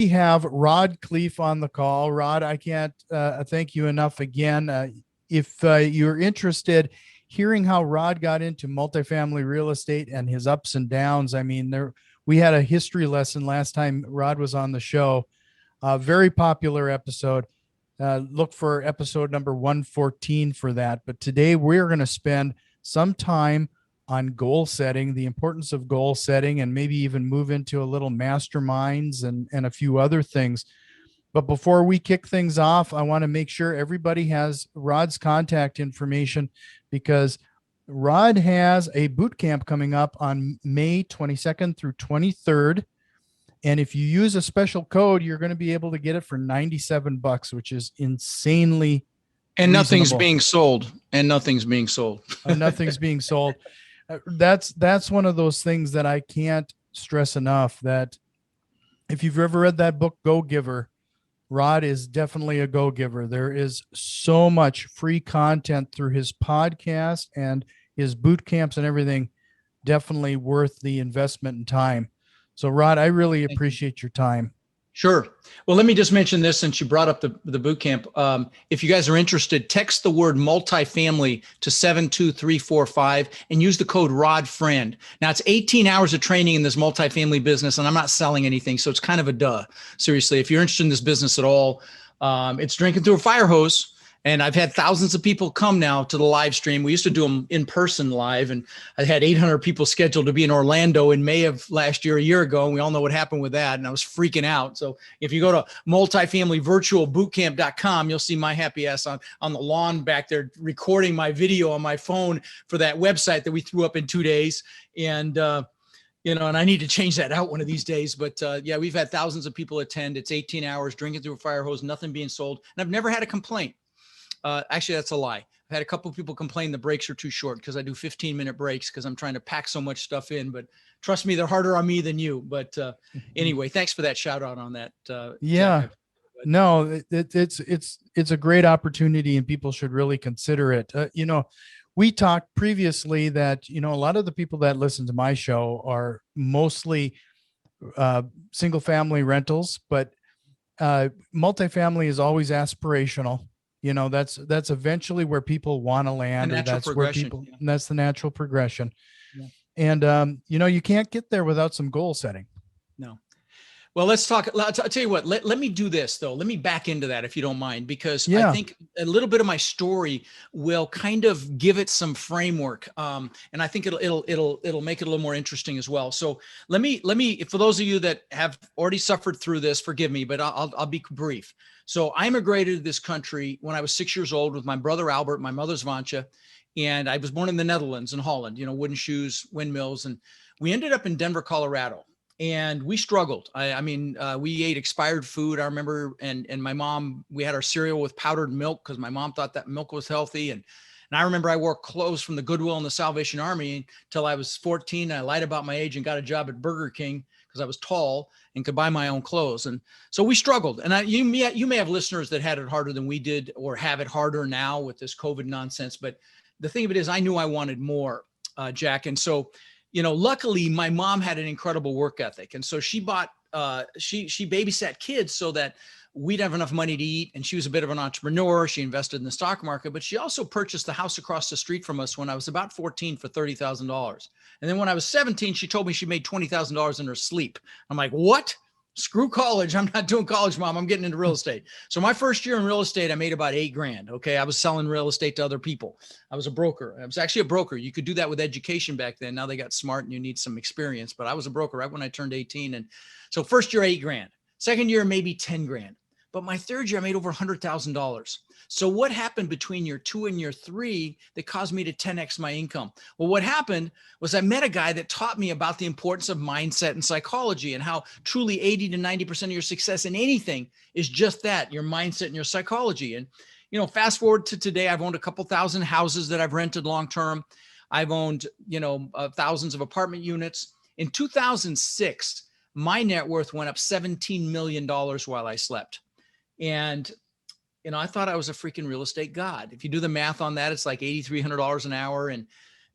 We have Rod Khleif on the call. Rod, I can't thank you enough again. If you're interested, hearing how Rod got into multifamily real estate and his ups and downs, I mean, we had a history lesson last time Rod was on the show. Very popular episode. Look for episode number 114 for that. But today we're going to spend some time on goal setting, the importance of goal setting, and maybe even move into a little masterminds and a few other things. But before we kick things off, I want to make sure everybody has Rod's contact information, because Rod has a boot camp coming up on May 22nd through 23rd. And if you use a special code, you're going to be able to get it for $97, which is insanely and nothing's reasonable. being sold. And nothing's being sold. Nothing's being sold. That's one of those things that I can't stress enough, that if you've ever read that book, Go Giver, Rod is definitely a go giver. There is so much free content through his podcast and his boot camps and everything. Definitely worth the investment in time. So, Rod, I really appreciate your time. Sure. Well, let me just mention this since you brought up the boot camp. If you guys are interested, text the word multifamily to 72345 and use the code RODFRIEND. Now, it's 18 hours of training in this multifamily business, and I'm not selling anything, so it's kind of a duh. Seriously, if you're interested in this business at all, it's drinking through a fire hose. And I've had thousands of people come now to the live stream. We used to do them in person live, and I had 800 people scheduled to be in Orlando in May of last year, a year ago. And we all know what happened with that. And I was freaking out. So if you go to multifamilyvirtualbootcamp.com, you'll see my happy ass on the lawn back there recording my video on my phone for that website that we threw up in 2 days. And, and I need to change that out one of these days. But yeah, we've had thousands of people attend. It's 18 hours, drinking through a fire hose, nothing being sold. And I've never had a complaint. Actually, that's a lie. I've had a couple of people complain the breaks are too short because I do 15-minute breaks because I'm trying to pack so much stuff in. But trust me, they're harder on me than you. But anyway, thanks for that shout out on that. Yeah, no, it's a great opportunity and people should really consider it. We talked previously that, a lot of the people that listen to my show are mostly single family rentals, but multifamily is always aspirational. That's eventually where people want to land, or that's where people, and that's the natural progression. Yeah. And, you can't get there without some goal setting. No. Well, let's talk. I'll tell you what, let me do this though. Let me back into that if you don't mind, because I think a little bit of my story will kind of give it some framework. And I think it'll make it a little more interesting as well. So let me, for those of you that have already suffered through this, forgive me, but I'll be brief. So I immigrated to this country when I was 6 years old with my brother, Albert, my mother's Vantje. And I was born in the Netherlands, in Holland, wooden shoes, windmills. And we ended up in Denver, Colorado. And we struggled. I mean, we ate expired food. I remember, and my mom, we had our cereal with powdered milk because my mom thought that milk was healthy. And I remember I wore clothes from the Goodwill and the Salvation Army until I was 14. I lied about my age and got a job at Burger King because I was tall and could buy my own clothes. And so we struggled. And you may have listeners that had it harder than we did, or have it harder now with this COVID nonsense. But the thing of it is, I knew I wanted more, Jack. And so, luckily my mom had an incredible work ethic. And so she bought, she babysat kids so that we'd have enough money to eat. And she was a bit of an entrepreneur. She invested in the stock market, but she also purchased the house across the street from us when I was about 14 for $30,000. And then when I was 17, she told me she made $20,000 in her sleep. I'm like, what? Screw college. I'm not doing college, Mom. I'm getting into real estate. So my first year in real estate, I made about $8,000. Okay. I was selling real estate to other people. I was a broker. I was actually a broker. You could do that with education back then. Now they got smart and you need some experience, but I was a broker right when I turned 18. And so first year, $8,000, second year, maybe $10,000. But my third year, I made over $100,000. So what happened between year 2 and year 3 that caused me to 10x my income? Well, what happened was I met a guy that taught me about the importance of mindset and psychology, and how truly 80 to 90% of your success in anything is just that, your mindset and your psychology. And, fast forward to today, I've owned a couple thousand houses that I've rented long-term. I've owned, thousands of apartment units. In 2006, my net worth went up $17 million while I slept. And, I thought I was a freaking real estate god. If you do the math on that, it's like $8,300 an hour. And,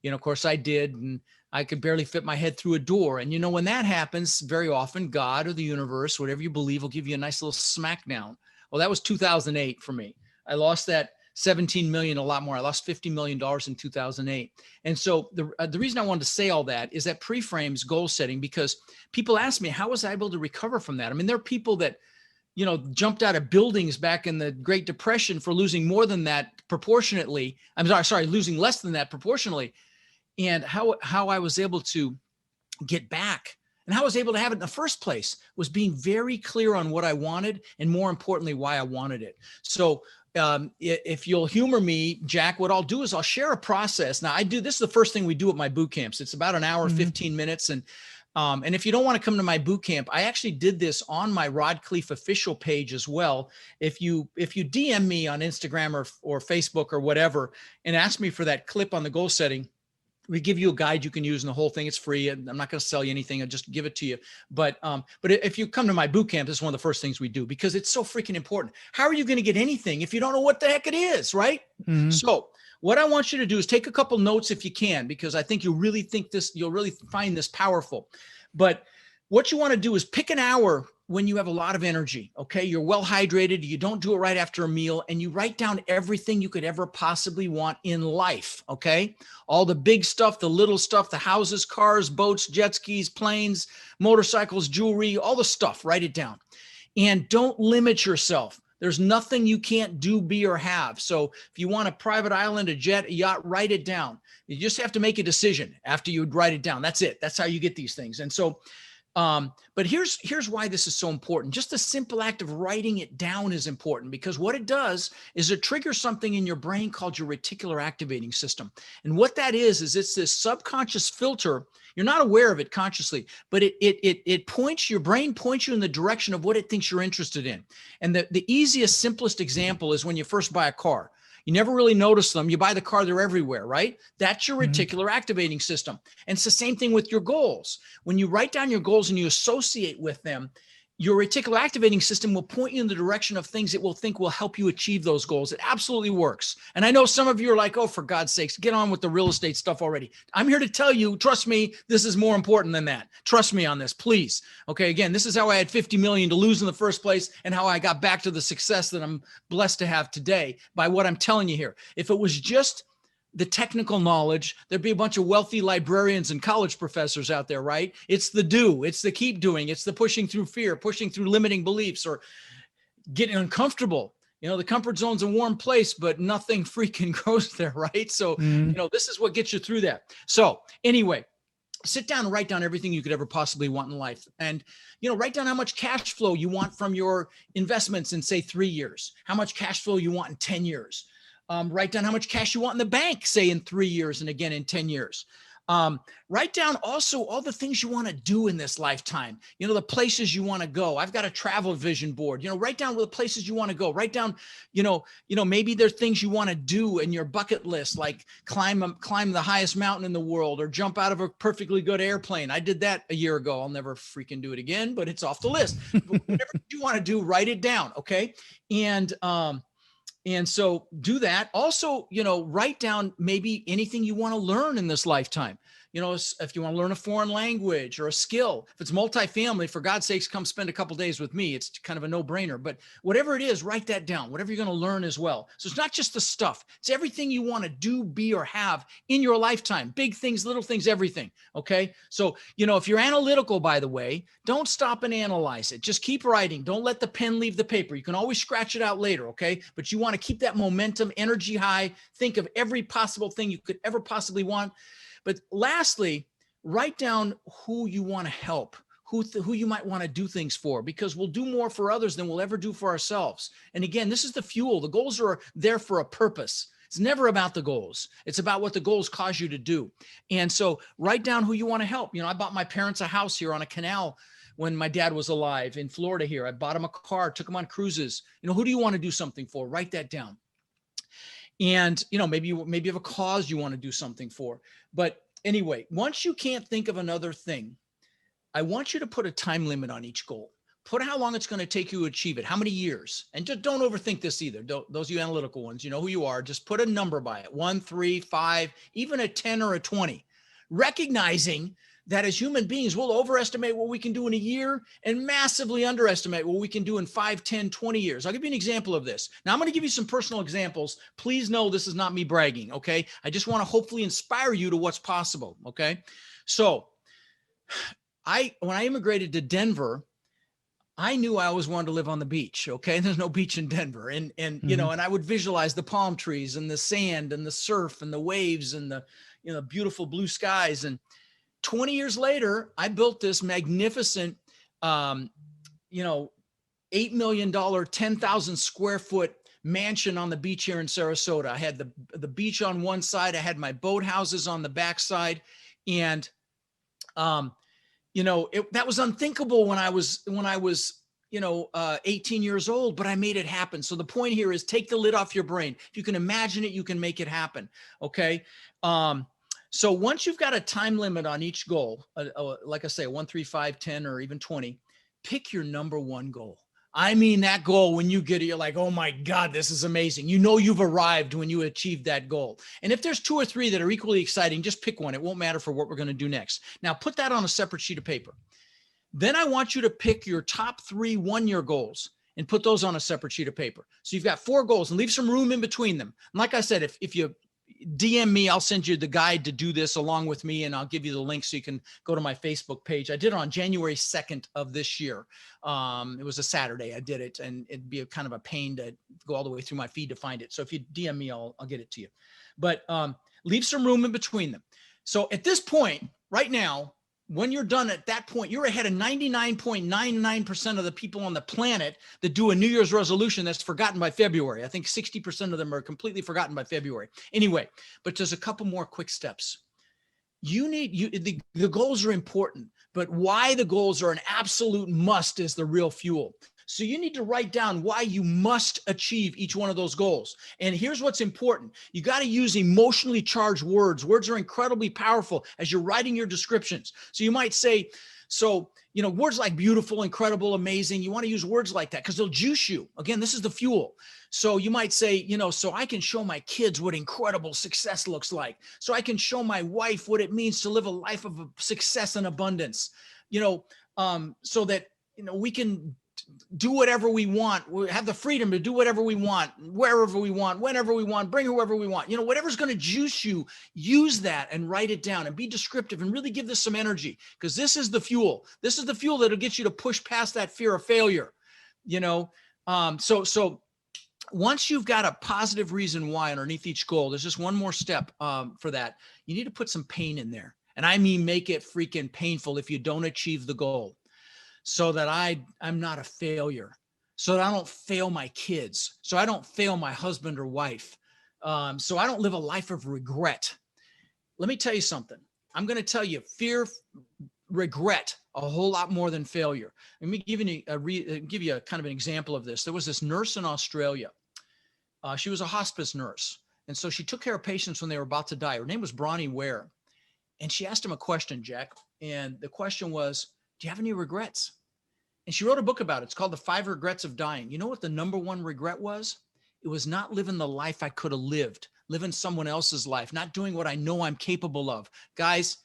of course I did. And I could barely fit my head through a door. And when that happens, very often God or the universe, whatever you believe, will give you a nice little smackdown. Well, that was 2008 for me. I lost that 17 million, a lot more. I lost $50 million in 2008. And so the reason I wanted to say all that is that pre-frames goal setting, because people ask me, how was I able to recover from that? I mean, there are people that, jumped out of buildings back in the Great Depression for losing more than that proportionately. I'm sorry, losing less than that proportionally. And how I was able to get back and how I was able to have it in the first place was being very clear on what I wanted, and more importantly, why I wanted it. So if you'll humor me, Jack, what I'll do is I'll share a process. Now this is the first thing we do at my boot camps. It's about an hour, 15 minutes. And if you don't want to come to my boot camp, I actually did this on my Rod Khleif official page as well. If you DM me on Instagram or Facebook or whatever, and ask me for that clip on the goal setting, we give you a guide you can use, and the whole thing, it's free. I'm not going to sell you anything. I'll just give it to you. But if you come to my boot camp, this is one of the first things we do, because it's so freaking important. How are you going to get anything if you don't know what the heck it is, right? Mm-hmm. So what I want you to do is take a couple notes if you can, because I think you'll really find this powerful. But what you want to do is pick an hour when you have a lot of energy, okay? You're well hydrated, you don't do it right after a meal, and you write down everything you could ever possibly want in life, okay? All the big stuff, the little stuff, the houses, cars, boats, jet skis, planes, motorcycles, jewelry, all the stuff, write it down. And don't limit yourself. There's nothing you can't do, be, or have. So if you want a private island, a jet, a yacht, write it down. You just have to make a decision after you write it down. That's it. That's how you get these things. And so but here's why this is so important. Just the simple act of writing it down is important, because what it does is it triggers something in your brain called your reticular activating system. And what that is it's this subconscious filter. You're not aware of it consciously, but your brain points you in the direction of what it thinks you're interested in. And the easiest, simplest example is when you first buy a car. You never really notice them. You buy the car, they're everywhere, right? That's your reticular activating system. And it's the same thing with your goals. When you write down your goals and you associate with them, your reticular activating system will point you in the direction of things it will think will help you achieve those goals. It absolutely works. And I know some of you are like, oh, for God's sakes, get on with the real estate stuff already. I'm here to tell you, trust me, this is more important than that. Trust me on this, please. Okay, again, this is how I had 50 million to lose in the first place, and how I got back to the success that I'm blessed to have today by what I'm telling you here. If it was just the technical knowledge, there'd be a bunch of wealthy librarians and college professors out there, right? It's the do, it's the keep doing, it's the pushing through fear, pushing through limiting beliefs, or getting uncomfortable. The comfort zone's a warm place, but nothing freaking grows there, right? So, this is what gets you through that. So anyway, sit down and write down everything you could ever possibly want in life. And, write down how much cash flow you want from your investments in, say, 3 years, how much cash flow you want in 10 years. Write down how much cash you want in the bank, say in 3 years, and again in 10 years. Write down also all the things you want to do in this lifetime, the places you want to go. I've got a travel vision board, write down the places you want to go. Write down, maybe there's things you want to do in your bucket list, like climb the highest mountain in the world, or jump out of a perfectly good airplane. I did that a year ago. I'll never freaking do it again, but it's off the list. But whatever you want to do, write it down. Okay. And so do that. Also, write down maybe anything you want to learn in this lifetime. If you want to learn a foreign language or a skill, if it's multifamily, for God's sakes, come spend a couple days with me. It's kind of a no-brainer. But whatever it is, write that down, whatever you're going to learn as well. So it's not just the stuff. It's everything you want to do, be, or have in your lifetime. Big things, little things, everything. Okay? So, if you're analytical, by the way, don't stop and analyze it. Just keep writing. Don't let the pen leave the paper. You can always scratch it out later, okay? But you want to keep that momentum, energy high. Think of every possible thing you could ever possibly want. But lastly, write down who you want to help, who you might want to do things for, because we'll do more for others than we'll ever do for ourselves. And again, this is the fuel. The goals are there for a purpose. It's never about the goals. It's about what the goals cause you to do. And so write down who you want to help. I bought my parents a house here on a canal when my dad was alive in Florida here. I bought him a car, took him on cruises. Who do you want to do something for? Write that down. And, maybe you have a cause you want to do something for. But anyway, once you can't think of another thing, I want you to put a time limit on each goal. Put how long it's going to take you to achieve it, how many years. And just don't overthink this either. Those of you analytical ones, you know who you are. Just put a number by it, 1, 3, 5, even a 10 or a 20. recognizing that as human beings, we'll overestimate what we can do in a year and massively underestimate what we can do in 5, 10, 20 years. I'll give you an example of this. Now, I'm going to give you some personal examples. Please know this is not me bragging, okay? I just want to hopefully inspire you to what's possible, okay? So when I immigrated to Denver, I knew I always wanted to live on the beach. Okay. And there's no beach in Denver. And you know, and I would visualize the palm trees and the sand and the surf and the waves and the, you know, beautiful blue skies. And 20 years later, I built this magnificent, you know, $8 million, 10,000 square foot mansion on the beach here in Sarasota. I had the beach on one side. I had my boat houses on the backside. And, you know, that was unthinkable when I was, you know, 18 years old, but I made it happen. So the point here is take the lid off your brain. If you can imagine it, you can make it happen. Okay. So once you've got a time limit on each goal, like I say, 1, 3, 5, 10, or even 20, pick your number one goal. I mean, that goal, when you get it, you're like, oh my God, this is amazing. You know, you've arrived when you achieved that goal. And if there's 2 or 3 that are equally exciting, just pick one. It won't matter for what we're going to do next. Now put that on a separate sheet of paper. Then I want you to pick your top 3 one-year goals and put those on a separate sheet of paper. So you've got 4 goals and leave some room in between them. And like I said, if you DM me, I'll send you the guide to do this along with me, and I'll give you the link so you can go to my Facebook page. I did it on January 2nd of this year. It was a Saturday I did it, and it'd be a kind of a pain to go all the way through my feed to find it. So if you DM me, I'll get it to you. But leave some room in between them. So at this point, right now, when you're done at that point, you're ahead of 99.99% of the people on the planet that do a New Year's resolution that's forgotten by February. I think 60% of them are completely forgotten by February. Anyway, but there's a couple more quick steps. The goals are important, but why the goals are an absolute must is the real fuel. So you need to write down why you must achieve each one of those goals. And here's what's important. You got to use emotionally charged words. Words are incredibly powerful as you're writing your descriptions. So you might say, so, you know, words like beautiful, incredible, amazing. You want to use words like that because they'll juice you. Again, this is the fuel. So you might say, you know, so I can show my kids what incredible success looks like. So I can show my wife what it means to live a life of success and abundance, you know, so that, you know, we can do whatever we want. We have the freedom to do whatever we want, wherever we want, whenever we want, bring whoever we want. You know, whatever's going to juice you, use that and write it down and be descriptive and really give this some energy, because this is the fuel. This is the fuel that'll get you to push past that fear of failure. You know, so once you've got a positive reason why underneath each goal, there's just one more step for that. You need to put some pain in there. And I mean, make it freaking painful if you don't achieve the goal, so that I'm not a failure, so that I don't fail my kids, so I don't fail my husband or wife, so I don't live a life of regret. Let me tell you something. I'm going to tell you, fear, regret a whole lot more than failure. Let me give you a kind of an example of this. There was this nurse in Australia. She was a hospice nurse, and so she took care of patients when they were about to die. Her name was Bronnie Ware, and she asked him a question, Jack, and the question was, do you have any regrets? And she wrote a book about it. It's called The 5 Regrets of Dying. You know what the number one regret was? It was not living the life I could have lived, living someone else's life, not doing what I know I'm capable of. Guys,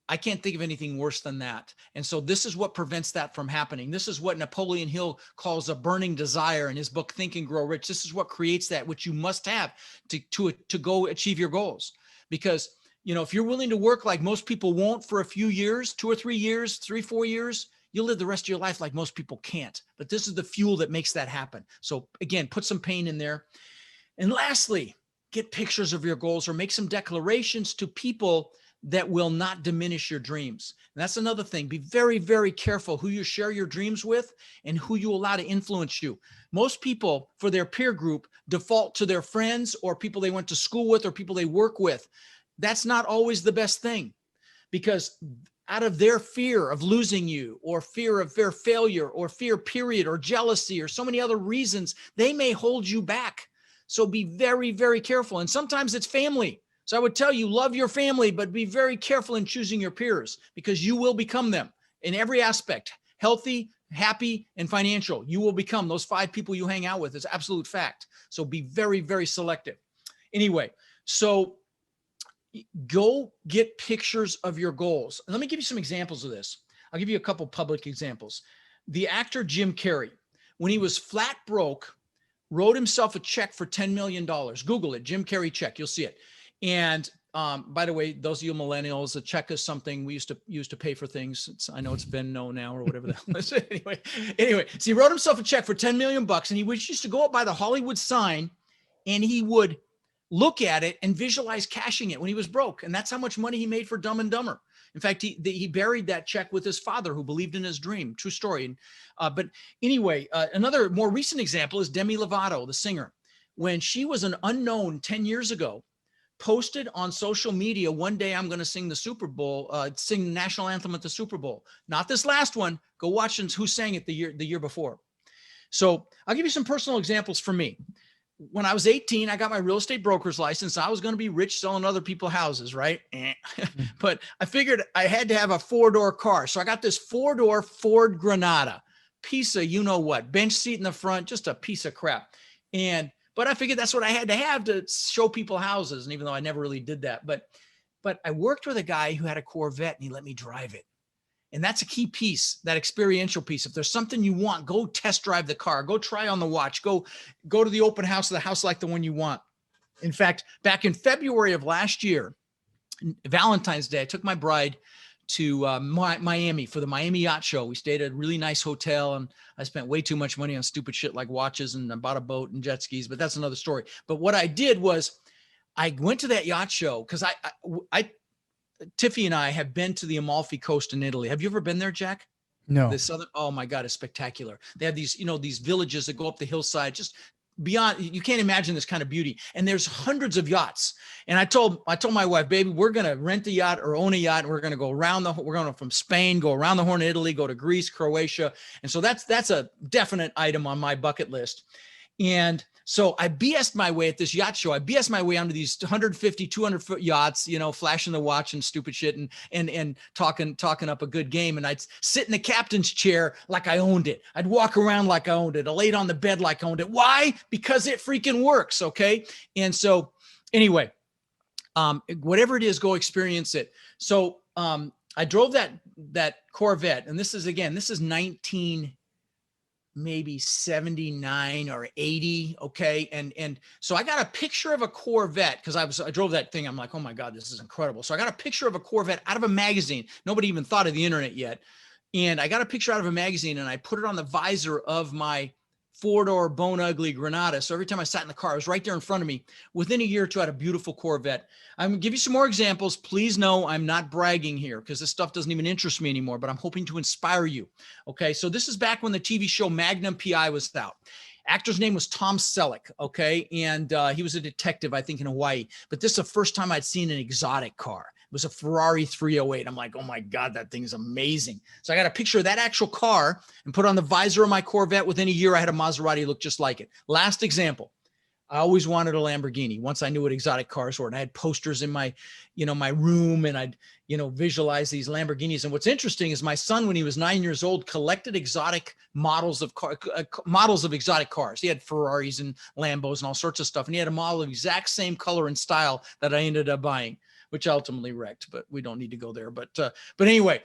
I can't think of anything worse than that. And so this is what prevents that from happening. This is what Napoleon Hill calls a burning desire in his book, Think and Grow Rich. This is what creates that, which you must have to go achieve your goals. Because, you know, if you're willing to work like most people won't for a few years, 2 or 3 years, 3, 4 years, you'll live the rest of your life like most people can't. But this is the fuel that makes that happen. So again, put some pain in there. And lastly, get pictures of your goals or make some declarations to people that will not diminish your dreams. And that's another thing. Be very, very careful who you share your dreams with and who you allow to influence you. Most people, for their peer group, default to their friends or people they went to school with or people they work with. That's not always the best thing, because out of their fear of losing you or fear of their failure or fear period or jealousy or so many other reasons, they may hold you back. So be very, very careful. And sometimes it's family. So I would tell you, love your family, but be very careful in choosing your peers, because you will become them in every aspect, healthy, happy, and financial. You will become those 5 people you hang out with. It's absolute fact. So be very, very selective. Anyway, so Go get pictures of your goals. And let me give you some examples of this. I'll give you a couple public examples. The actor Jim Carrey, when he was flat broke, wrote himself a check for $10 million. Google it, Jim Carrey check, you'll see it. And by the way, those of you millennials, a check is something we used to pay for things. I know it's Venmo now or whatever the hell is. Anyway, so he wrote himself a check for 10 million bucks, and he used to go up by the Hollywood sign, and he would look at it and visualize cashing it when he was broke. And that's how much money he made for Dumb and Dumber. In fact, he buried that check with his father, who believed in his dream. True story. But anyway, another more recent example is Demi Lovato, the singer. When she was an unknown 10 years ago, posted on social media, one day I'm going to sing the Super Bowl, sing the national anthem at the Super Bowl. Not this last one. Go watch who sang it the year before. So I'll give you some personal examples for me. When I was 18, I got my real estate broker's license. I was going to be rich selling other people's houses, right? But I figured I had to have a 4-door car. So I got this 4-door Ford Granada, piece of you know what, bench seat in the front, just a piece of crap. But I figured that's what I had to have to show people houses. And even though I never really did that, but I worked with a guy who had a Corvette, and he let me drive it. And that's a key piece, that experiential piece. If there's something you want, go test drive the car, go try on the watch, go to the open house of the house like the one you want. In fact, back in February of last year, Valentine's Day, I took my bride to Miami for the Miami Yacht Show. We stayed at a really nice hotel, and I spent way too much money on stupid shit like watches, and I bought a boat and jet skis, but that's another story. But what I did was I went to that yacht show because Tiffy and I have been to the Amalfi Coast in Italy. Have you ever been there, Jack? No. The southern, oh my God, it's spectacular. They have these, these villages that go up the hillside, just beyond, you can't imagine this kind of beauty. And there's hundreds of yachts. And I told my wife, baby, we're going to rent a yacht or own a yacht. And we're going to go we're going to from Spain, go around the Horn of Italy, go to Greece, Croatia. And so that's a definite item on my bucket list. And so I BS'd my way at this yacht show. I BS'd my way onto these 150, 200 foot yachts, flashing the watch and stupid shit and talking up a good game. And I'd sit in the captain's chair like I owned it. I'd walk around like I owned it. I laid on the bed like I owned it. Why? Because it freaking works. Okay. And so anyway, whatever it is, go experience it. So I drove that Corvette, and this is 19 maybe 79 or 80. Okay. And so I got a picture of a Corvette because I drove that thing. I'm like, oh my God, this is incredible. So I got a picture of a Corvette out of a magazine. Nobody even thought of the internet yet. And I got a picture out of a magazine, and I put it on the visor of my 4-door bone ugly Granada. So every time I sat in the car, it was right there in front of me. Within a year or two, I had a beautiful Corvette. I'm going to give you some more examples. Please know I'm not bragging here because this stuff doesn't even interest me anymore, but I'm hoping to inspire you. Okay. So this is back when the TV show Magnum PI was out. Actor's name was Tom Selleck. Okay. And he was a detective, I think, in Hawaii. But this is the first time I'd seen an exotic car. It was a Ferrari 308. I'm like, oh my God, that thing is amazing. So I got a picture of that actual car and put on the visor of my Corvette. Within a year, I had a Maserati look just like it. Last example. I always wanted a Lamborghini once I knew what exotic cars were. And I had posters in my, my room, and I'd, visualize these Lamborghinis. And what's interesting is my son, when he was 9 years old, collected exotic models of exotic cars. He had Ferraris and Lambos and all sorts of stuff. And he had a model of exact same color and style that I ended up buying, which ultimately wrecked, but we don't need to go there. But anyway,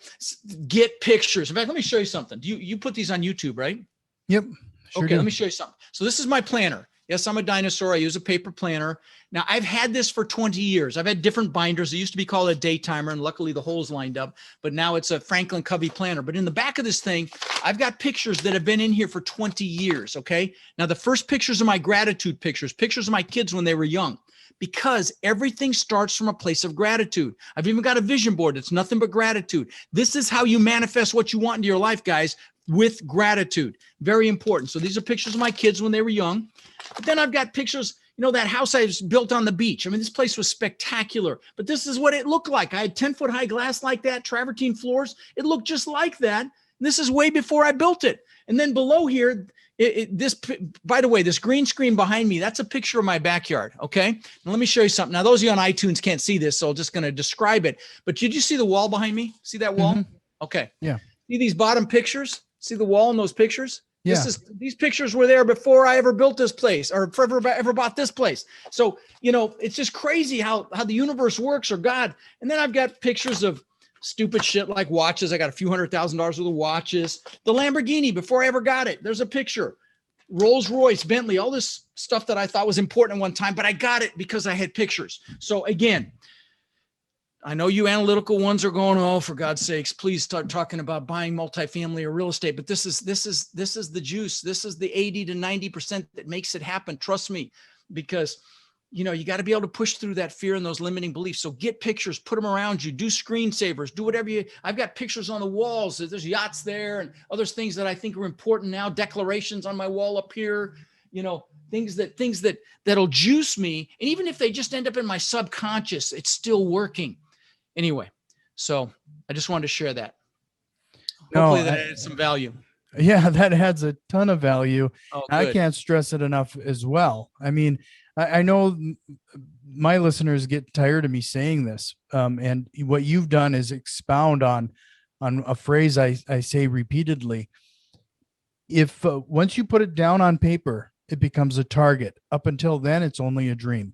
get pictures. In fact, let me show you something. You put these on YouTube, right? Yep. Sure okay, do. Let me show you something. So this is my planner. Yes, I'm a dinosaur. I use a paper planner. Now, I've had this for 20 years. I've had different binders. It used to be called a daytimer, and luckily the holes lined up, but now it's a Franklin Covey planner. But in the back of this thing, I've got pictures that have been in here for 20 years, okay? Now, the first pictures are my gratitude pictures of my kids when they were young, because everything starts from a place of gratitude. I've even got a vision board that's nothing but gratitude. This is how you manifest what you want into your life, guys, with gratitude. Very important. So these are pictures of my kids when they were young. But then I've got pictures, that house I built on the beach. I mean, this place was spectacular, but this is what it looked like. I had 10-foot high glass like that, travertine floors. It looked just like that. And this is way before I built it. And then below here, by the way, this green screen behind me, that's a picture of my backyard. Okay. Now let me show you something. Now, those of you on iTunes can't see this, so I'm just going to describe it. But did you see the wall behind me? See that wall? Mm-hmm. Okay. Yeah. See these bottom pictures? See the wall in those pictures? Yeah. These pictures were there before I ever built this place or ever bought this place. So, it's just crazy how the universe works, or God. And then I've got pictures of stupid shit like watches. I got a few $100,000 worth of watches. The Lamborghini before I ever got it. There's a picture. Rolls Royce, Bentley, all this stuff that I thought was important at one time, but I got it because I had pictures. So again, I know you analytical ones are going, oh, for God's sakes, please start talking about buying multifamily or real estate. But this is the juice. This is the 80 to 90% that makes it happen. Trust me, because you got to be able to push through that fear and those limiting beliefs. So get pictures, put them around you, do screensavers, do whatever I've got pictures on the walls. There's yachts there and other things that I think are important now. Declarations on my wall up here, things that'll juice me. And even if they just end up in my subconscious, it's still working. Anyway, so I just wanted to share that. Hopefully that added some value. Yeah, that adds a ton of value. Oh, I can't stress it enough as well. I mean, I know my listeners get tired of me saying this. And what you've done is expound on a phrase I say repeatedly. If once you put it down on paper, it becomes a target. Up until then, it's only a dream.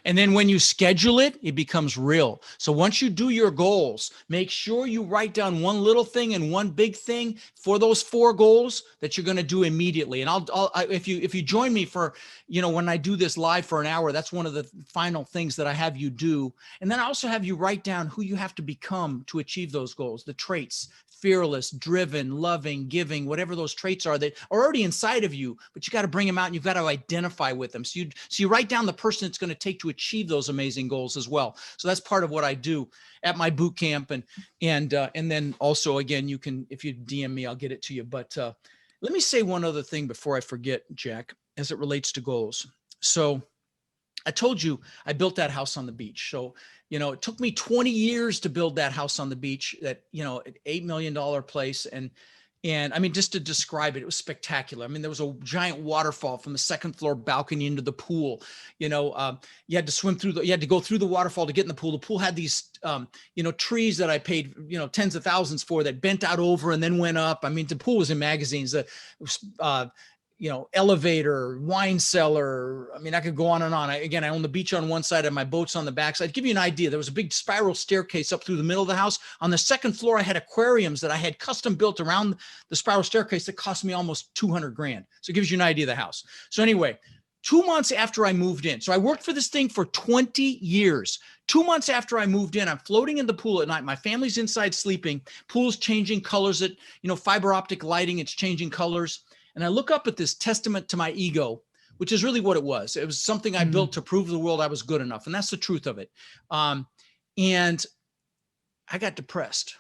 And then when you schedule it, it becomes real. So once you do your goals, make sure you write down one little thing and one big thing for those 4 goals that you're going to do immediately. And if you join me for, when I do this live for an hour, that's one of the final things that I have you do. And then I also have you write down who you have to become to achieve those goals, the traits: fearless, driven, loving, giving, whatever those traits are that are already inside of you, but you got to bring them out and you've got to identify with them. So you write down the person it's going to take to achieve those amazing goals as well. So that's part of what I do at my boot camp. And then also, again, you can, if you DM me, I'll get it to you. But let me say one other thing before I forget, Jack, as it relates to goals. So I told you I built that house on the beach. So, it took me 20 years to build that house on the beach, that, $8 million place. And I mean, just to describe it, it was spectacular. I mean, there was a giant waterfall from the 2nd floor balcony into the pool. You had to you had to go through the waterfall to get in the pool. The pool had these, trees that I paid, tens of thousands for, that bent out over and then went up. I mean, the pool was in magazines. Elevator, wine cellar. I mean, I could go on and on. I own the beach on one side and my boat's on the back. So I'd give you an idea. There was a big spiral staircase up through the middle of the house. On the 2nd floor, I had aquariums that I had custom built around the spiral staircase that cost me almost $200,000. So it gives you an idea of the house. So anyway, 2 months after I moved in, so I worked for this thing for 20 years. 2 months after I moved in, I'm floating in the pool at night. My family's inside sleeping. Pool's changing colors at, fiber optic lighting. It's changing colors. And I look up at this testament to my ego, which is really what it was. It was something I built to prove to the world I was good enough. And that's the truth of it. And I got depressed.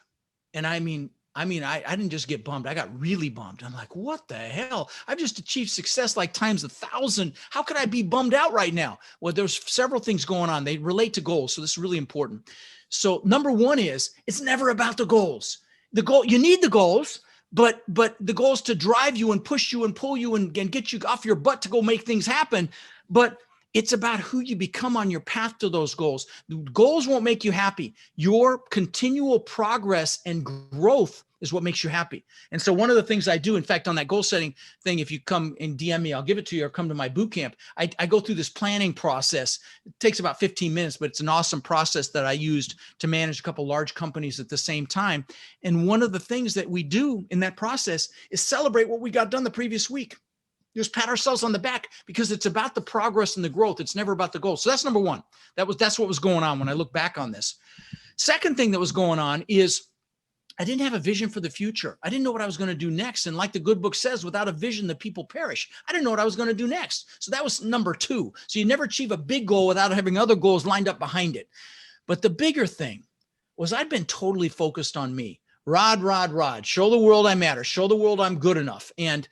And I didn't just get bummed. I got really bummed. I'm like, what the hell? I've just achieved success like times 1,000. How could I be bummed out right now? Well, there's several things going on. They relate to goals. So this is really important. So number one is, it's never about the goals. The goal, you need the goals. But the goal is to drive you and push you and pull you and get you off your butt to go make things happen. But it's about who you become on your path to those goals. The goals won't make you happy. Your continual progress and growth is what makes you happy. And so one of the things I do, in fact, on that goal setting thing, if you come and DM me, I'll give it to you, or come to my boot camp. I go through this planning process. It takes about 15 minutes, but it's an awesome process that I used to manage a couple large companies at the same time. And one of the things that we do in that process is celebrate what we got done the previous week. Just pat ourselves on the back, because it's about the progress and the growth. It's never about the goal. So that's number one. That's what was going on when I look back on this. Second thing that was going on is I didn't have a vision for the future. I didn't know what I was going to do next. And like the good book says, without a vision, the people perish. I didn't know what I was going to do next. So that was number two. So you never achieve a big goal without having other goals lined up behind it. But the bigger thing was I'd been totally focused on me. Rod. Show the world I matter. Show the world I'm good enough. And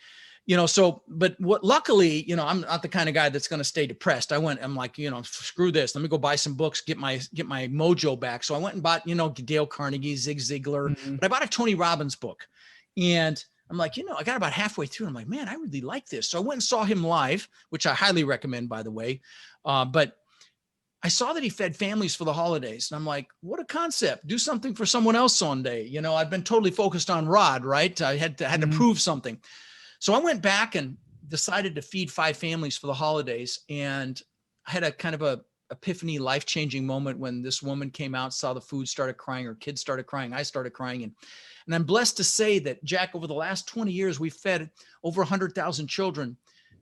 luckily, I'm not the kind of guy that's going to stay depressed. I'm like, screw this. Let me go buy some books, get my mojo back. So I went and bought, Dale Carnegie, Zig Ziglar, but I bought a Tony Robbins book, and I'm like, I got about halfway through. And I'm like, man, I really like this. So I went and saw him live, which I highly recommend, by the way. But I saw that he fed families for the holidays. And I'm like, what a concept. Do something for someone else one day. I've been totally focused on Rod, right? I had to prove something. So I went back and decided to feed 5 families for the holidays. And I had a kind of a epiphany, life-changing moment when this woman came out, saw the food, started crying, her kids started crying, I started crying. And I'm blessed to say that, Jack, over the last 20 years, we've fed over 100,000 children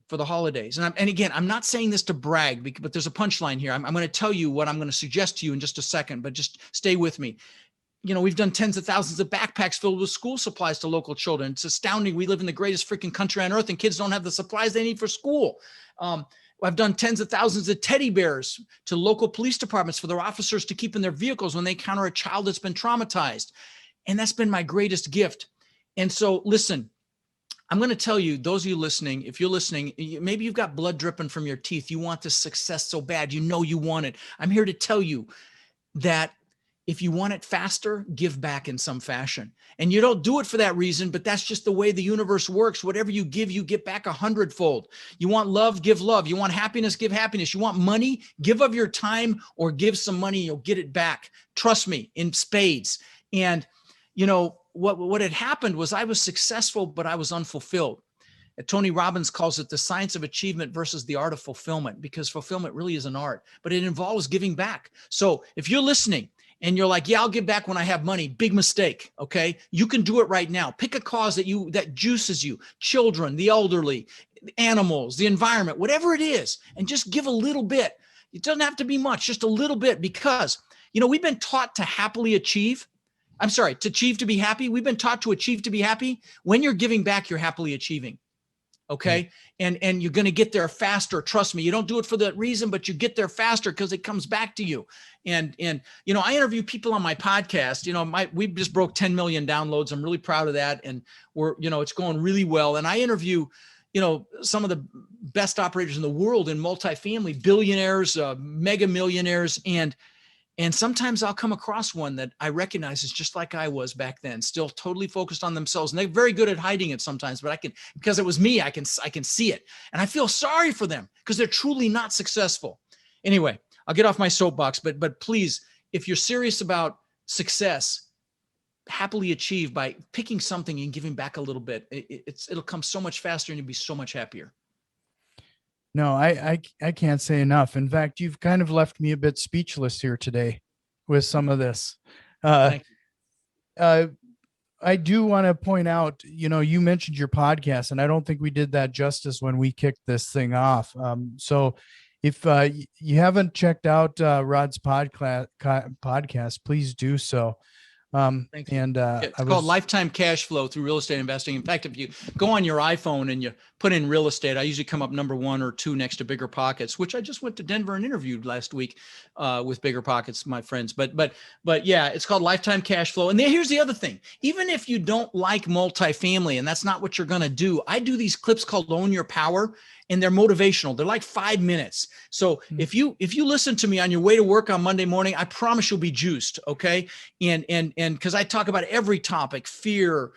for the holidays. And again, I'm not saying this to brag, but there's a punchline here. I'm going to tell you what I'm going to suggest to you in just a second, but just stay with me. We've done tens of thousands of backpacks filled with school supplies to local children. It's astounding. We live in the greatest freaking country on earth, and kids don't have the supplies they need for school. I've done tens of thousands of teddy bears to local police departments for their officers to keep in their vehicles when they encounter a child that's been traumatized. And that's been my greatest gift. And so listen, I'm going to tell you, those of you listening, if you're listening, maybe you've got blood dripping from your teeth. You want this success so bad. You want it. I'm here to tell you that if you want it faster, give back in some fashion. And you don't do it for that reason, but that's just the way the universe works. Whatever you give, you get back 100-fold. You want love, give love. You want happiness, give happiness. You want money, give of your time or give some money, you'll get it back. Trust me, in spades. And what had happened was I was successful, but I was unfulfilled. Tony Robbins calls it the science of achievement versus the art of fulfillment, because fulfillment really is an art, but it involves giving back. So if you're listening and you're like, yeah, I'll give back when I have money, big mistake. Okay. You can do it right now. Pick a cause that juices you, children, the elderly, animals, the environment, whatever it is, and just give a little bit. It doesn't have to be much, just a little bit, because, we've been taught to happily achieve. To achieve to be happy. We've been taught to achieve to be happy. When you're giving back, you're happily achieving. Okay. And you're going to get there faster. Trust me. You don't do it for that reason, but you get there faster because it comes back to you. And I interview people on my podcast. We just broke 10 million downloads. I'm really proud of that. And it's going really well. And I interview, some of the best operators in the world in multifamily, billionaires, mega millionaires. And sometimes I'll come across one that I recognize is just like I was back then, still totally focused on themselves. And they're very good at hiding it sometimes, but because it was me, I can see it. And I feel sorry for them because they're truly not successful. Anyway, I'll get off my soapbox, but please, if you're serious about success, happily achieve by picking something and giving back a little bit. It'll come so much faster and you'll be so much happier. No, I can't say enough. In fact, you've kind of left me a bit speechless here today with some of this. Thank you. I do want to point out, you mentioned your podcast, and I don't think we did that justice when we kicked this thing off. So if you haven't checked out Rod's podcast, please do so. Thank you. And it's called Lifetime Cash Flow through Real Estate Investing. In fact, if you go on your iPhone and you put in real estate, I usually come up number 1 or 2 next to Bigger Pockets, which I just went to Denver and interviewed last week with Bigger Pockets, my friends. But yeah, it's called Lifetime Cash Flow. And here's the other thing. Even if you don't like multifamily and that's not what you're going to do, I do these clips called Own Your Power. And they're motivational. They're like 5 minutes. So if you listen to me on your way to work on Monday morning, I promise you'll be juiced. Okay. And because I talk about every topic, fear,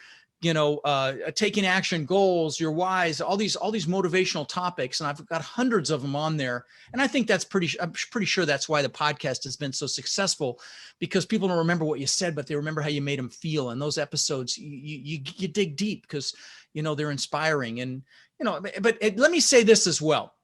taking action, goals, your whys, all these motivational topics. And I've got hundreds of them on there. And I think I'm pretty sure that's why the podcast has been so successful, because people don't remember what you said, but they remember how you made them feel. And those episodes, you dig deep because, they're inspiring. And, but let me say this as well.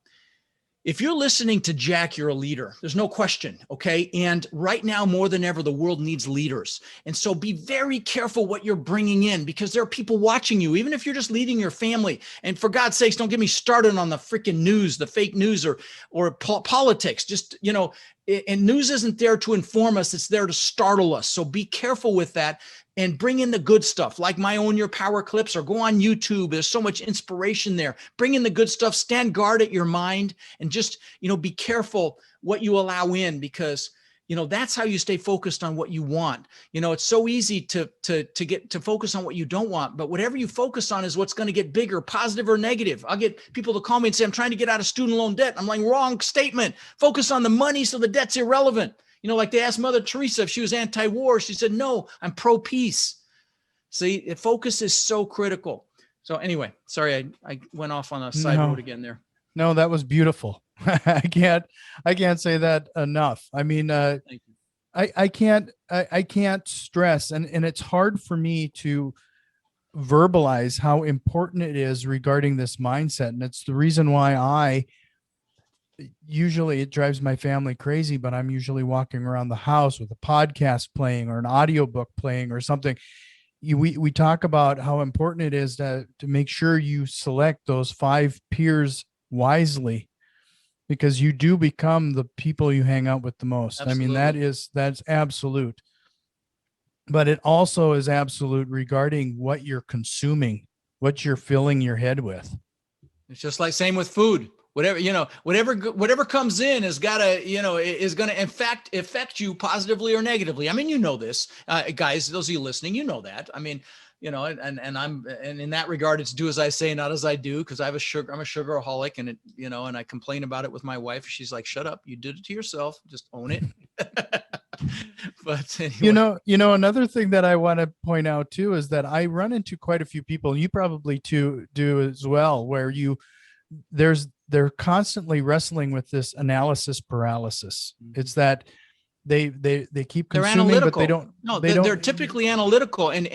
If you're listening to Jack, you're a leader. There's no question. Okay. And right now, more than ever, the world needs leaders. And so be very careful what you're bringing in, because there are people watching you, even if you're just leading your family. And for God's sakes, don't get me started on the freaking news, the fake news or politics. Just, and news isn't there to inform us. It's there to startle us. So be careful with that. And bring in the good stuff, like my Own Your Power clips, or go on YouTube. There's so much inspiration there. Bring in the good stuff, stand guard at your mind, and just, be careful what you allow in, because, that's how you stay focused on what you want. It's so easy to get to focus on what you don't want, but whatever you focus on is what's going to get bigger, positive or negative. I'll get people to call me and say, I'm trying to get out of student loan debt. I'm like, wrong statement. Focus on the money so the debt's irrelevant. Like they asked Mother Teresa if she was anti-war. She said, no, I'm pro-peace. See, focus is so critical. So anyway, sorry, I went off on a side road again there. No, that was beautiful. I can't say that enough. I mean, I can't stress, and it's hard for me to verbalize how important it is regarding this mindset. And it's the reason why usually it drives my family crazy, but I'm usually walking around the house with a podcast playing or an audiobook playing or something. We talk about how important it is to make sure you select those 5 peers wisely, because you do become the people you hang out with the most. Absolutely. I mean, that's absolute. But it also is absolute regarding what you're consuming, what you're filling your head with. It's just like same with food. Whatever comes in is is going to affect you positively or negatively. I mean, this, guys, those of you listening, that. I mean, and in that regard, it's do as I say, not as I do, because I'm a sugaraholic, and and I complain about it with my wife. She's like, "Shut up! You did it to yourself. Just own it." But anyway. Another thing that I want to point out too is that I run into quite a few people, and you probably do as well, where they're constantly wrestling with this analysis paralysis. It's that they keep consuming, but they don't. They're typically analytical, and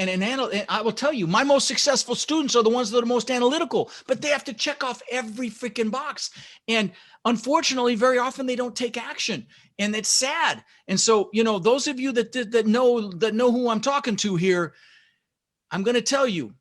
I will tell you, my most successful students are the ones that are most analytical, but they have to check off every freaking box. And unfortunately, very often they don't take action, and it's sad. And so, those of you that know who I'm talking to here, I'm going to tell you,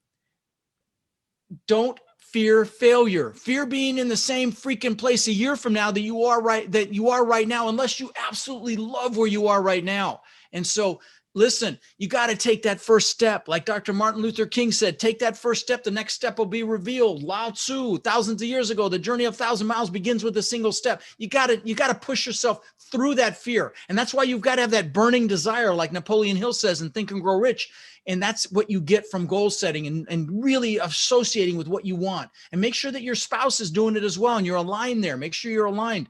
don't fear failure. Fear being in the same freaking place a year from now that you are right now, unless you absolutely love where you are right now. And so, listen, you got to take that first step. Like Dr. Martin Luther King said, take that first step. The next step will be revealed. Lao Tzu, thousands of years ago, the journey of 1,000 miles begins with a single step. You got to push yourself through that fear. And that's why you've got to have that burning desire, like Napoleon Hill says in Think and Grow Rich. And that's what you get from goal setting and really associating with what you want. And make sure that your spouse is doing it as well, and you're aligned there. Make sure you're aligned,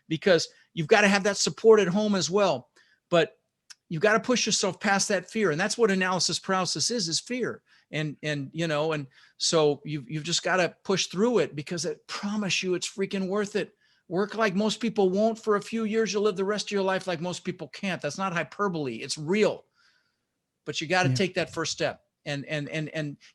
because you've got to have that support at home as well. But you've got to push yourself past that fear. And that's what analysis paralysis is fear. And so you've just got to push through it, because I promise you it's freaking worth it. Work like most people won't for a few years. You'll live the rest of your life like most people can't. That's not hyperbole. It's real. But you got to take that first step. And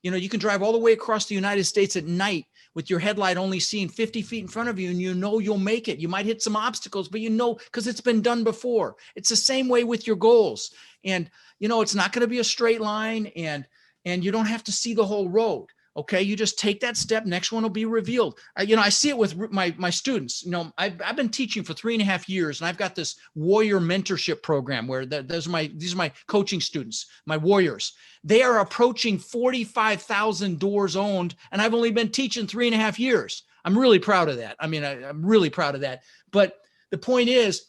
you can drive all the way across the United States at night with your headlight only seeing 50 feet in front of you, and you'll make it. You might hit some obstacles, but because it's been done before. It's the same way with your goals. And it's not going to be a straight line, and you don't have to see the whole road. Okay, you just take that step. Next one will be revealed. I see it with my students. I've been teaching for 3.5 years, and I've got this warrior mentorship program where these are my coaching students, my warriors. They are approaching 45,000 doors owned, and I've only been teaching 3.5 years. I'm really proud of that. I mean, I'm really proud of that. But the point is,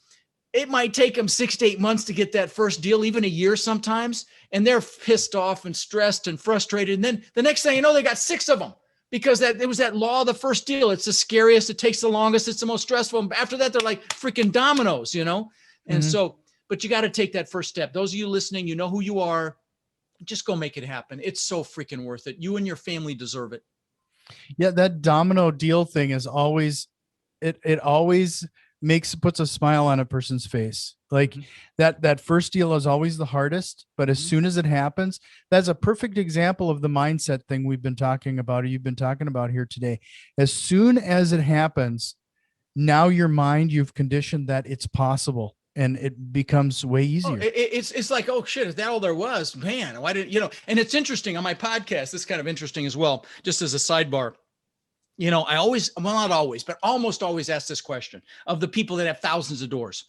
it might take them 6 to 8 months to get that first deal, even a year sometimes. And they're pissed off and stressed and frustrated. And then the next thing you know, they got 6 of them, because it was that law of the first deal. It's the scariest. It takes the longest. It's the most stressful. And after that, they're like freaking dominoes, And so, but you got to take that first step. Those of you listening, you know who you are. Just go make it happen. It's so freaking worth it. You and your family deserve it. Yeah, that domino deal thing is always, it always puts a smile on a person's face. Like that first deal is always the hardest, but as soon as it happens, that's a perfect example of the mindset thing we've been talking about, or you've been talking about here today. As soon as it happens, now your mind, you've conditioned that it's possible, and it becomes way easier. It's like, oh shit, is that all there was? Man, why didn't and it's interesting on my podcast, it's kind of interesting as well, just as a sidebar. I always, well, not always, but almost always ask this question of the people that have thousands of doors.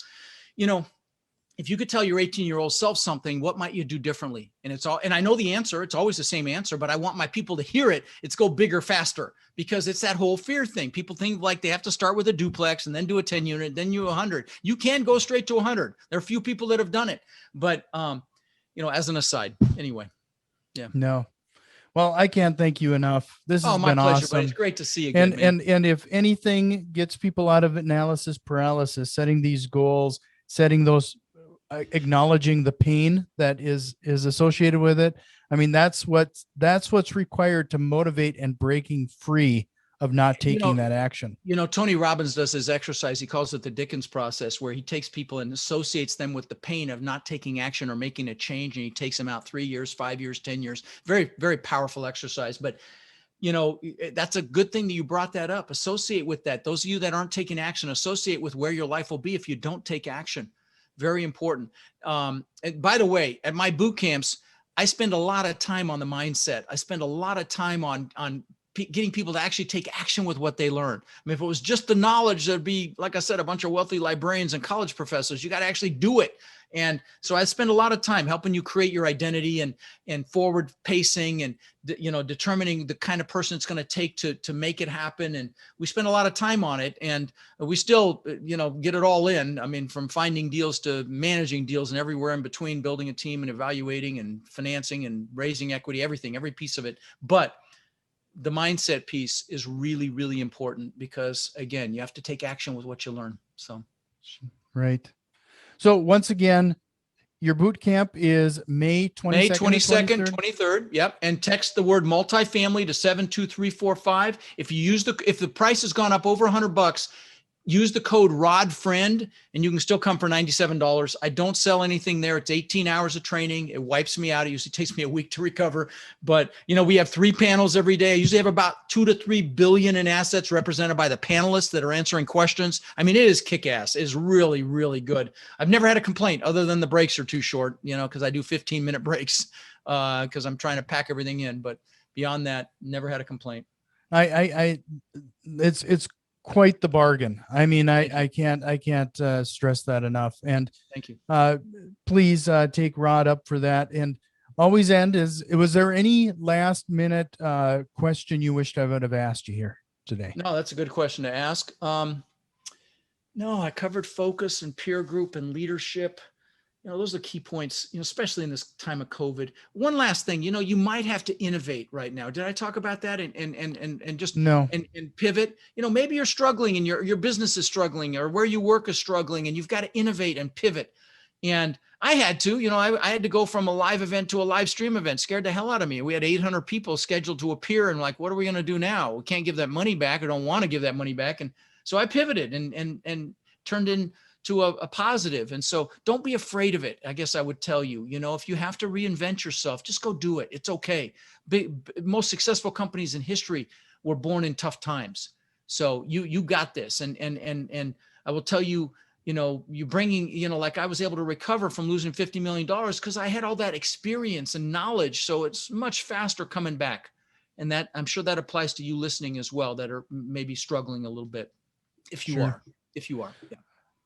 If you could tell your 18-year-old self something, what might you do differently? And I know the answer, it's always the same answer, but I want my people to hear it. It's go bigger, faster, because it's that whole fear thing. People think like they have to start with a duplex and then do a 10 unit, then you 100. You can go straight to 100. There are a few people that have done it, but as an aside, anyway. Yeah. No. Well, I can't thank you enough. This has been pleasure, awesome. But it's great to see you again, and if anything gets people out of analysis paralysis, setting these goals, setting those, acknowledging the pain that is associated with it. I mean, that's what's required to motivate and breaking free of not taking that action. Tony Robbins does his exercise. He calls it the Dickens process, where he takes people and associates them with the pain of not taking action or making a change. And he takes them out 3 years, 5 years, 10 years. Very, very powerful exercise. But, that's a good thing that you brought that up. Associate with that. Those of you that aren't taking action, associate with where your life will be if you don't take action. Very important. And by the way, at my boot camps, I spend a lot of time on the mindset. I spend a lot of time on getting people to actually take action with what they learn. I mean, if it was just the knowledge, there'd be, like I said, a bunch of wealthy librarians and college professors. You got to actually do it. And so I spend a lot of time helping you create your identity and forward pacing and, determining the kind of person it's going to take to make it happen. And we spend a lot of time on it, and we still, get it all in. I mean, from finding deals to managing deals and everywhere in between, building a team and evaluating and financing and raising equity, everything, every piece of it. But the mindset piece is really, really important because, again, you have to take action with what you learn. So, right. So once again, your boot camp is May 22nd, 23rd. Yep. And text the word multifamily to 72345. If the price has gone up over $100, use the code RODFRIEND and you can still come for $97. I don't sell anything there. It's 18 hours of training. It wipes me out. It usually takes me a week to recover. But, we have 3 panels every day. I usually have about 2 to 3 billion in assets represented by the panelists that are answering questions. I mean, it is kick-ass. It is really, really good. I've never had a complaint other than the breaks are too short, because I do 15-minute breaks because I'm trying to pack everything in. But beyond that, never had a complaint. It's quite the bargain. I mean, I can't stress that enough. And thank you. Please take Rod up for that. And always end was there any last minute question you wished I would have asked you here today? No, that's a good question to ask. No, I covered focus and peer group and leadership. Those are key points, especially in this time of COVID. One last thing, you might have to innovate right now. Did I talk about that and just no and pivot? Maybe you're struggling and your business is struggling or where you work is struggling and you've got to innovate and pivot. And I had to, I had to go from a live event to a live stream event. Scared the hell out of me. We had 800 people scheduled to appear and like, what are we going to do now? We can't give that money back. I don't want to give that money back. And so I pivoted and turned into a positive. And so don't be afraid of it. I guess I would tell you, if you have to reinvent yourself, just go do it. It's okay. Most successful companies in history were born in tough times. So you got this. And I will tell you, you bringing, like I was able to recover from losing $50 million because I had all that experience and knowledge. So it's much faster coming back. And that I'm sure that applies to you listening as well, that are maybe struggling a little bit. If you are. Yeah.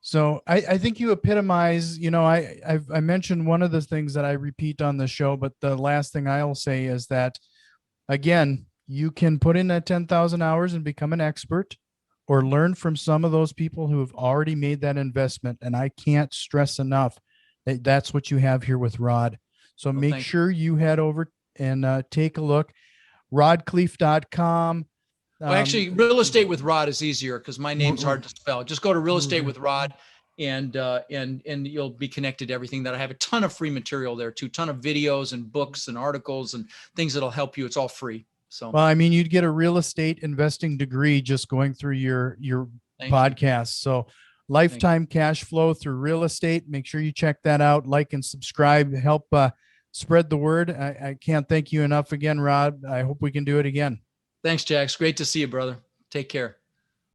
So I think you epitomize, I mentioned one of the things that I repeat on the show, but the last thing I'll say is that, again, you can put in that 10,000 hours and become an expert or learn from some of those people who have already made that investment. And I can't stress enough that that's what you have here with Rod. So make sure you head over and take a look. RodKleif.com. Well, actually, Real Estate with Rod is easier because my name's hard to spell. Just go to Real Estate with Rod, and you'll be connected to everything that I have. A ton of free material there too, ton of videos and books and articles and things that'll help you. It's all free. So, well, I mean, you'd get a real estate investing degree just going through your podcast. So, lifetime cash flow through real estate. Make sure you check that out. Like and subscribe. Help spread the word. I can't thank you enough again, Rod. I hope we can do it again. Thanks, Jax. Great to see you, brother. Take care.